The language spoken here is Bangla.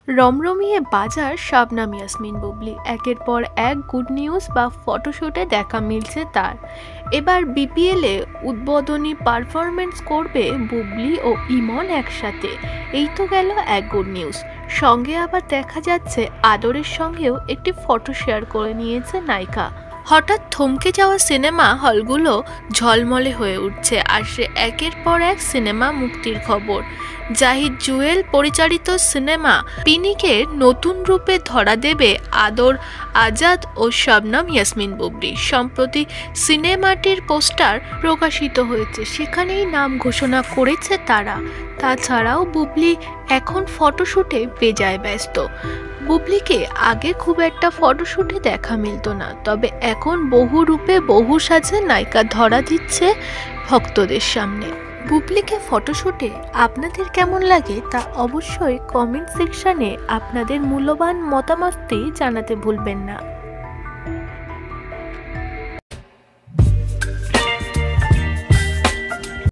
রমরমিয়ে বাজার শাবনাম ইয়াসমিন বুবলি, একের পর এক গুড নিউজ বা ফটোশুটে দেখা মিলছে তার। এবার বিপিএলে উদ্বোধনী পারফরমেন্স করবে বুবলি ও ইমন একসাথে। এই তো গেল এক গুড নিউজ, সঙ্গে আবার দেখা যাচ্ছে আদরের সঙ্গেও একটি ফটো শেয়ার করে নিয়েছে নায়িকা। হঠাৎ থমকে যাওয়া সিনেমা হলগুলো ঝলমলে হয়ে উঠছে, আসছে একের পর এক সিনেমা মুক্তির খবর। জাহিদ জুয়েল পরিচালিত সিনেমা পিনিকের নতুন রূপে ধরা দেবে আদর আজাদ ও শবনম ইয়াসমিন বুবলি। সম্প্রতি সিনেমাটির পোস্টার প্রকাশিত হয়েছে, সেখানেই নাম ঘোষণা করেছে তারা। তাছাড়াও বুবলি এখন ফটোশুটে বেজায় ব্যস্ত। বুবলিকে আগে খুব একটা ফটোশুটে দেখা মিলত না, তবে এখন বহু রূপে বহু সাজে নায়িকা ধরা দিচ্ছে ভক্তদের সামনে। বুবলিকে ফটোশুটে আপনাদের কেমন লাগে তা অবশ্যই কমেন্ট সেকশনে আপনাদের মূল্যবান মতামতটি জানাতে ভুলবেন না।